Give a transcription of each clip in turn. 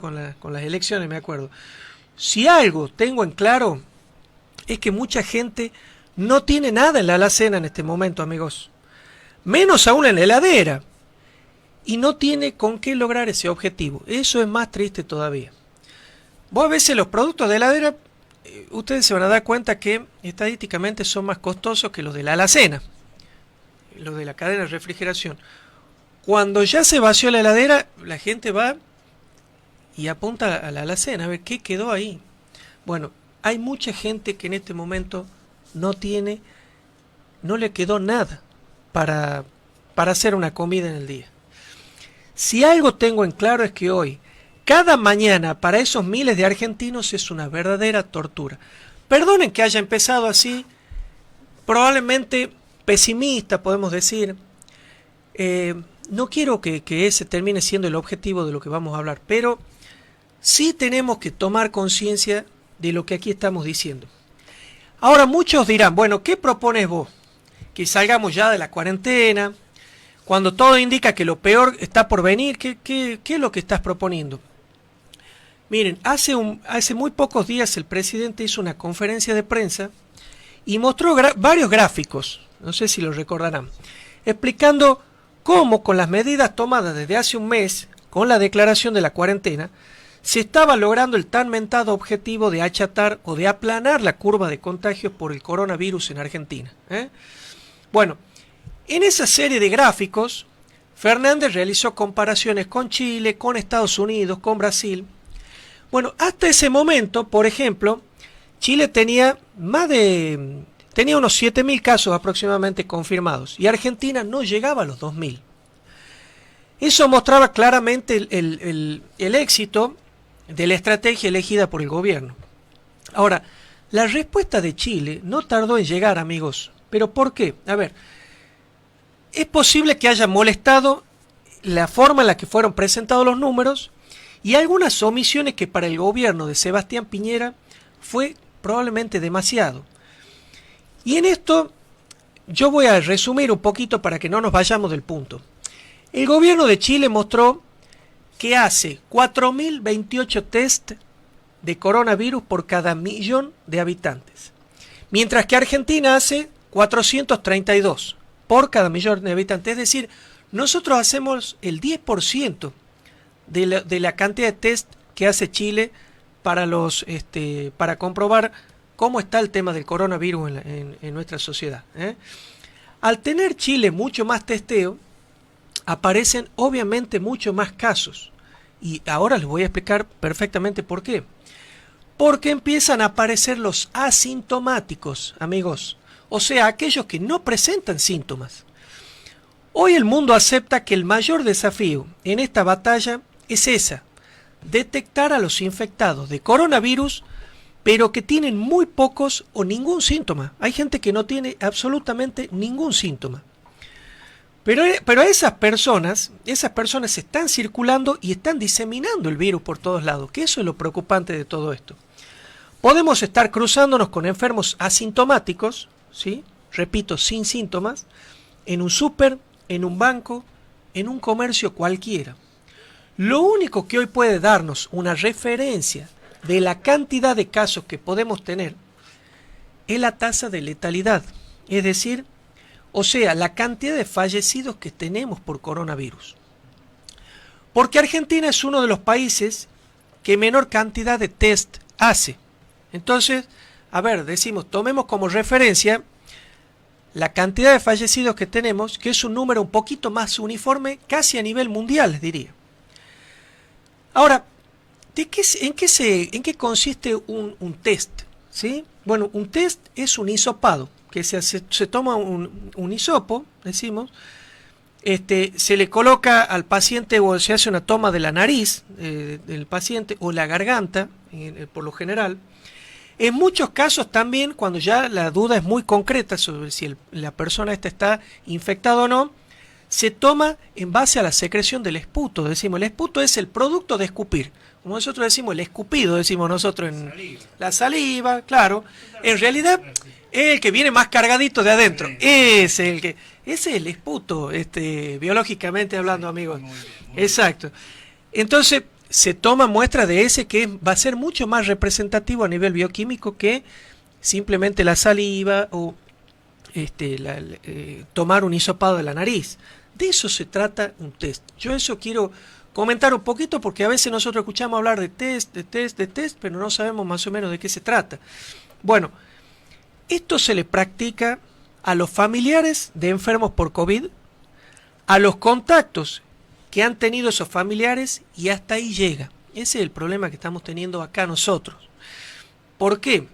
con las elecciones, me acuerdo. Si algo tengo en claro es que mucha gente no tiene nada en la alacena en este momento, amigos. Menos aún en la heladera. Y no tiene con qué lograr ese objetivo. Eso es más triste todavía. Vos a veces los productos de heladera, ustedes se van a dar cuenta que estadísticamente son más costosos que los de la alacena, los de la cadena de refrigeración. Cuando ya se vació la heladera, la gente va y apunta a la alacena a ver qué quedó ahí. Bueno, hay mucha gente que en este momento no tiene, no le quedó nada para hacer una comida en el día. Si algo tengo en claro es que hoy, cada mañana para esos miles de argentinos es una verdadera tortura. Perdonen que haya empezado así, probablemente pesimista podemos decir. No quiero que ese termine siendo el objetivo de lo que vamos a hablar, pero sí tenemos que tomar conciencia de lo que aquí estamos diciendo. Ahora muchos dirán, bueno, ¿qué propones vos? Que salgamos ya de la cuarentena, cuando todo indica que lo peor está por venir. ¿Qué es lo que estás proponiendo? Miren, hace muy pocos días el presidente hizo una conferencia de prensa y mostró varios gráficos, no sé si lo recordarán, explicando cómo con las medidas tomadas desde hace un mes, con la declaración de la cuarentena, se estaba logrando el tan mentado objetivo de achatar o de aplanar la curva de contagios por el coronavirus en Argentina. Bueno, en esa serie de gráficos, Fernández realizó comparaciones con Chile, con Estados Unidos, con Brasil. Bueno, hasta ese momento, por ejemplo, Chile tenía unos 7.000 casos aproximadamente confirmados y Argentina no llegaba a los 2.000. Eso mostraba claramente el éxito de la estrategia elegida por el gobierno. Ahora, la respuesta de Chile no tardó en llegar, amigos. ¿Pero por qué? A ver, es posible que haya molestado la forma en la que fueron presentados los números y algunas omisiones que para el gobierno de Sebastián Piñera fue probablemente demasiado. Y en esto yo voy a resumir un poquito para que no nos vayamos del punto. El gobierno de Chile mostró que hace 4.028 test de coronavirus por cada millón de habitantes, mientras que Argentina hace 432 por cada millón de habitantes. Es decir, nosotros hacemos el 10% de la cantidad de test que hace Chile para comprobar cómo está el tema del coronavirus en nuestra sociedad. Al tener Chile mucho más testeo, aparecen obviamente mucho más casos. Y ahora les voy a explicar perfectamente por qué. Porque empiezan a aparecer los asintomáticos, amigos. O sea, aquellos que no presentan síntomas. Hoy el mundo acepta que el mayor desafío en esta batalla es esa: detectar a los infectados de coronavirus, pero que tienen muy pocos o ningún síntoma. Hay gente que no tiene absolutamente ningún síntoma. Pero esas personas están circulando y están diseminando el virus por todos lados, que eso es lo preocupante de todo esto. Podemos estar cruzándonos con enfermos asintomáticos, ¿sí? Repito, sin síntomas, en un súper, en un banco, en un comercio cualquiera. Lo único que hoy puede darnos una referencia de la cantidad de casos que podemos tener es la tasa de letalidad, es decir, la cantidad de fallecidos que tenemos por coronavirus. Porque Argentina es uno de los países que menor cantidad de test hace. Entonces, tomemos como referencia la cantidad de fallecidos que tenemos, que es un número un poquito más uniforme, casi a nivel mundial, les diría. Ahora, ¿en qué consiste un test? ¿Sí? Bueno, un test es un hisopado, que se toma un hisopo, decimos, se le coloca al paciente o se hace una toma de la nariz del paciente o la garganta, por lo general. En muchos casos también, cuando ya la duda es muy concreta sobre si la persona está infectada o no, se toma en base a la secreción del esputo. Decimos, el esputo es el producto de escupir. Como nosotros decimos, el escupido, decimos nosotros en la saliva, claro. En realidad, es el que viene más cargadito de adentro. Ese es el esputo, biológicamente hablando, amigos. Exacto. Entonces, se toma muestra de ese que va a ser mucho más representativo a nivel bioquímico que simplemente la saliva o tomar un hisopado de la nariz. De eso se trata un test. Yo eso quiero comentar un poquito porque a veces nosotros escuchamos hablar de test, pero no sabemos más o menos de qué se trata. Bueno, esto se le practica a los familiares de enfermos por COVID, a los contactos que han tenido esos familiares y hasta ahí llega. Ese es el problema que estamos teniendo acá nosotros. ¿Por qué?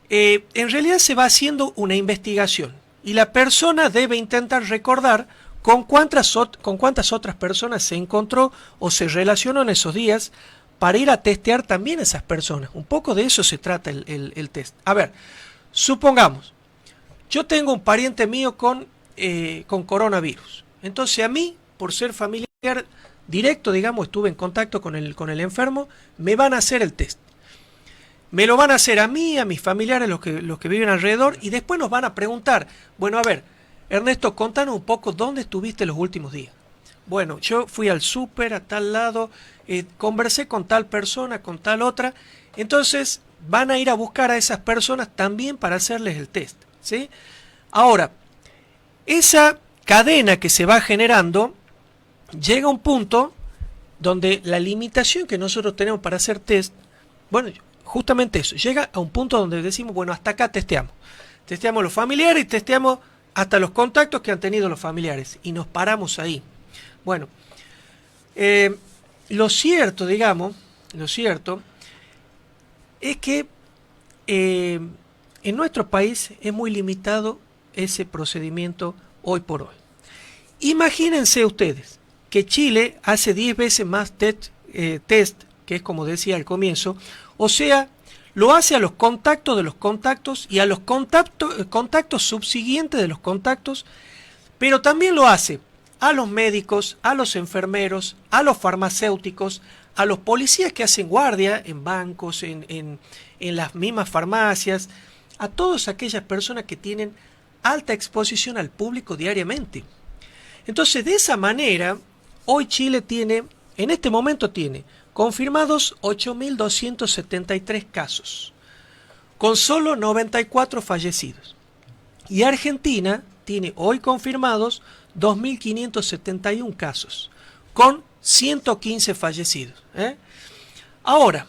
En realidad se va haciendo una investigación y la persona debe intentar recordar con cuántas otras personas se encontró o se relacionó en esos días para ir a testear también a esas personas. Un poco de eso se trata el test. A ver, supongamos, yo tengo un pariente mío con coronavirus. Entonces a mí, por ser familiar directo, digamos, estuve en contacto con el enfermo, me van a hacer el test. Me lo van a hacer a mí, a mis familiares, los que viven alrededor, y después nos van a preguntar, bueno, a ver, Ernesto, contanos un poco dónde estuviste los últimos días. Bueno, yo fui al súper, a tal lado, conversé con tal persona, con tal otra, entonces van a ir a buscar a esas personas también para hacerles el test, ¿sí? Ahora, esa cadena que se va generando llega a un punto donde la limitación que nosotros tenemos para hacer test, bueno, justamente eso, llega a un punto donde decimos, bueno, hasta acá testeamos. Testeamos los familiares y testeamos hasta los contactos que han tenido los familiares. Y nos paramos ahí. Bueno, lo cierto es que en nuestro país es muy limitado ese procedimiento hoy por hoy. Imagínense ustedes que Chile hace 10 veces más test, que es como decía al comienzo, o sea, lo hace a los contactos de los contactos y a los contactos subsiguientes de los contactos, pero también lo hace a los médicos, a los enfermeros, a los farmacéuticos, a los policías que hacen guardia en bancos, en las mismas farmacias, a todas aquellas personas que tienen alta exposición al público diariamente. Entonces, de esa manera, hoy Chile en este momento tiene confirmados 8.273 casos, con solo 94 fallecidos. Y Argentina tiene hoy confirmados 2.571 casos, con 115 fallecidos. Ahora,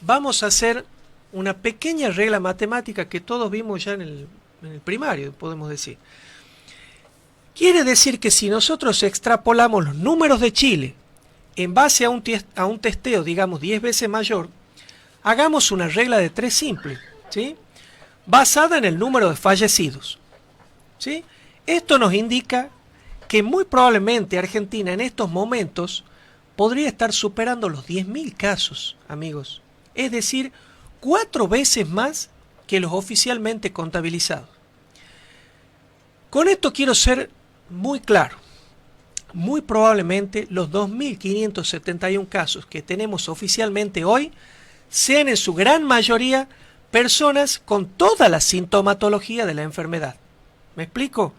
vamos a hacer una pequeña regla matemática que todos vimos ya en el primario, podemos decir. Quiere decir que si nosotros extrapolamos los números de Chile en base a un testeo, digamos, 10 veces mayor, hagamos una regla de 3 simple, ¿sí? Basada en el número de fallecidos, ¿sí? Esto nos indica que muy probablemente Argentina en estos momentos podría estar superando los 10.000 casos, amigos. Es decir, 4 veces más que los oficialmente contabilizados. Con esto quiero ser muy claro. Muy probablemente los 2.571 casos que tenemos oficialmente hoy sean en su gran mayoría personas con toda la sintomatología de la enfermedad. ¿Me explico?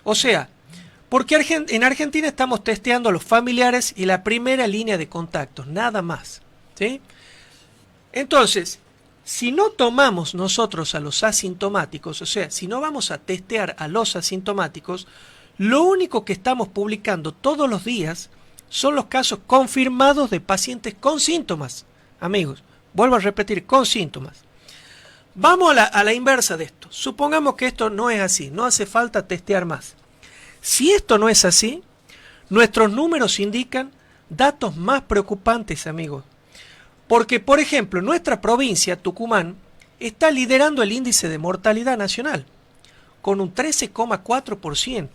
O sea, porque en Argentina estamos testeando a los familiares y la primera línea de contactos, nada más, ¿sí? Entonces, si no tomamos nosotros a los asintomáticos, o sea, si no vamos a testear a los asintomáticos, lo único que estamos publicando todos los días son los casos confirmados de pacientes con síntomas. Amigos, vuelvo a repetir, con síntomas. Vamos a la inversa de esto. Supongamos que esto no es así, no hace falta testear más. Si esto no es así, nuestros números indican datos más preocupantes, amigos. Porque, por ejemplo, nuestra provincia, Tucumán, está liderando el índice de mortalidad nacional, con un 13,4%.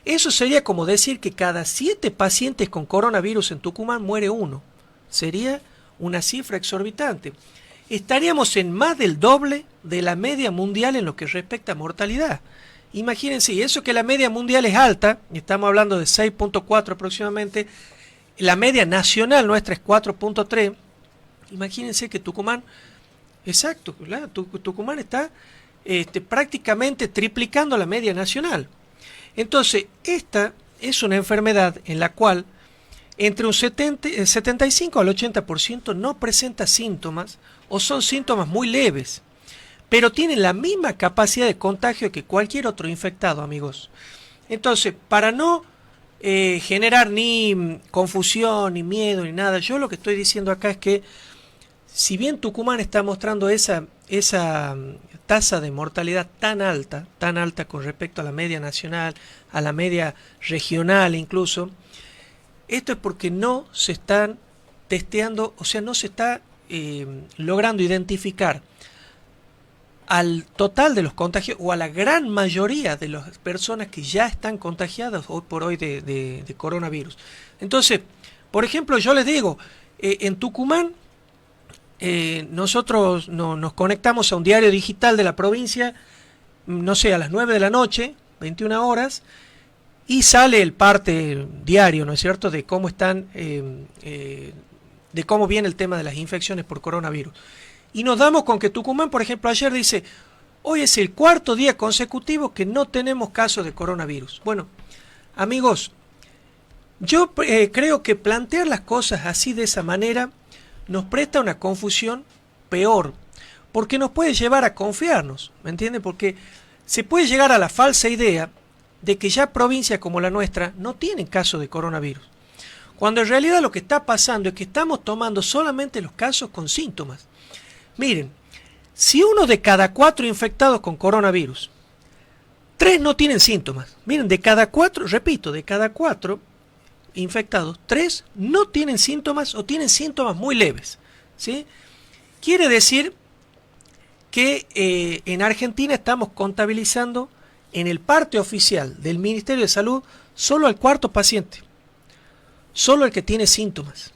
Eso sería como decir que cada 7 pacientes con coronavirus en Tucumán muere uno. Sería una cifra exorbitante. Estaríamos en más del doble de la media mundial en lo que respecta a mortalidad. Imagínense, y eso que la media mundial es alta, estamos hablando de 6,4 aproximadamente, la media nacional nuestra es 4,3. Imagínense que Tucumán, exacto, claro, Tucumán está prácticamente triplicando la media nacional. Entonces, esta es una enfermedad en la cual entre un 75 al 80% no presenta síntomas o son síntomas muy leves, pero tienen la misma capacidad de contagio que cualquier otro infectado, amigos. Entonces, para no generar ni confusión, ni miedo, ni nada, yo lo que estoy diciendo acá es que si bien Tucumán está mostrando esa tasa de mortalidad tan alta con respecto a la media nacional, a la media regional incluso, esto es porque no se están testeando, o sea, no se está logrando identificar al total de los contagios o a la gran mayoría de las personas que ya están contagiadas hoy por hoy de coronavirus. Entonces, por ejemplo, yo les digo, en Tucumán nosotros nos conectamos a un diario digital de la provincia, no sé, a las 9 de la noche, 21 horas, y sale el parte diario, ¿no es cierto?, de cómo están, de cómo viene el tema de las infecciones por coronavirus. Y nos damos con que Tucumán, por ejemplo, ayer dice, hoy es el cuarto día consecutivo que no tenemos casos de coronavirus. Bueno, amigos, yo creo que plantear las cosas así de esa manera nos presta una confusión peor, porque nos puede llevar a confiarnos, ¿me entiende? Porque se puede llegar a la falsa idea de que ya provincias como la nuestra no tienen casos de coronavirus, cuando en realidad lo que está pasando es que estamos tomando solamente los casos con síntomas. Miren, si uno de cada 4 infectados con coronavirus, 3 no tienen síntomas. Miren, de cada 4, repito, de cada 4 infectados, 3 no tienen síntomas o tienen síntomas muy leves, ¿sí? Quiere decir que en Argentina estamos contabilizando en el parte oficial del Ministerio de Salud solo al cuarto paciente, solo el que tiene síntomas.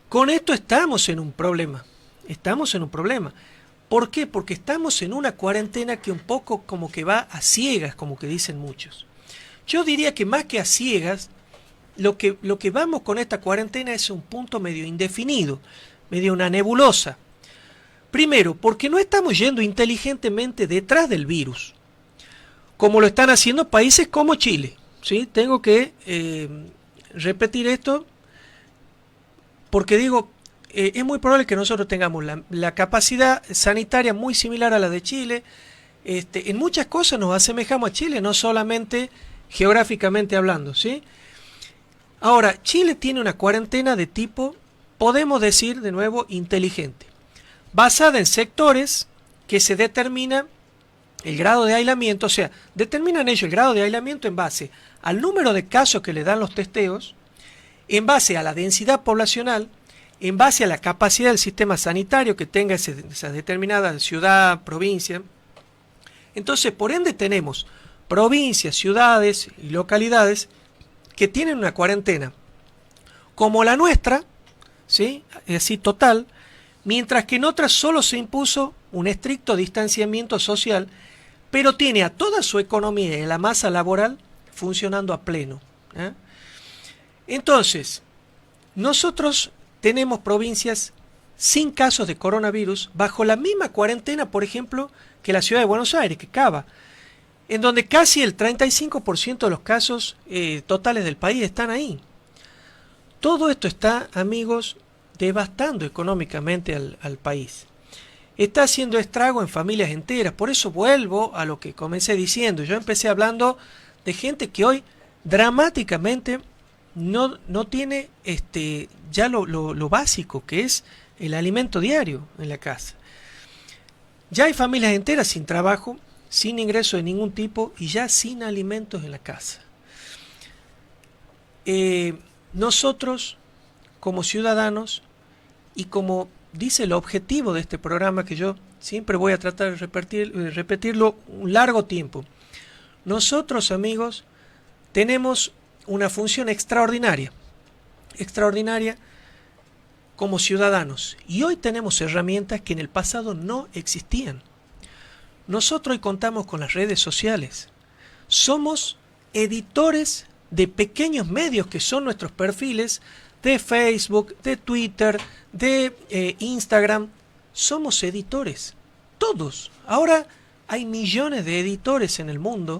Con esto estamos en un problema. Estamos en un problema. ¿Por qué? Porque estamos en una cuarentena que un poco como que va a ciegas, como que dicen muchos. Yo diría que más que a ciegas, lo que vamos con esta cuarentena es un punto medio indefinido, medio una nebulosa. Primero, porque no estamos yendo inteligentemente detrás del virus, como lo están haciendo países como Chile, ¿sí? Tengo que repetir esto porque digo, es muy probable que nosotros tengamos la capacidad sanitaria muy similar a la de Chile. En muchas cosas nos asemejamos a Chile, no solamente geográficamente hablando, ¿sí? Ahora, Chile tiene una cuarentena de tipo, podemos decir de nuevo, inteligente, basada en sectores que se determina el grado de aislamiento, o sea, determinan ellos el grado de aislamiento en base al número de casos que le dan los testeos, en base a la densidad poblacional, en base a la capacidad del sistema sanitario que tenga esa determinada ciudad, provincia. Entonces, por ende, tenemos provincias, ciudades y localidades que tienen una cuarentena como la nuestra, ¿sí? Así total, mientras que en otras solo se impuso un estricto distanciamiento social, pero tiene a toda su economía y la masa laboral funcionando a pleno, ¿eh? Entonces, nosotros tenemos provincias sin casos de coronavirus bajo la misma cuarentena, por ejemplo, que la ciudad de Buenos Aires, que Cava, en donde casi el 35% de los casos totales del país están ahí. Todo esto está, amigos, devastando económicamente al país. Está haciendo estrago en familias enteras. Por eso vuelvo a lo que comencé diciendo. Yo empecé hablando de gente que hoy dramáticamente no tiene ya lo básico, que es el alimento diario en la casa. Ya hay familias enteras sin trabajo, sin ingreso de ningún tipo y ya sin alimentos en la casa. Nosotros, como ciudadanos, y como dice el objetivo de este programa, que yo siempre voy a tratar de repetirlo un largo tiempo, nosotros, amigos, tenemos una función extraordinaria como ciudadanos, y hoy tenemos herramientas que en el pasado no existían. Nosotros hoy contamos con las redes sociales, somos editores de pequeños medios que son nuestros perfiles de Facebook, de Twitter, de Instagram. Somos editores, todos. Ahora hay millones de editores en el mundo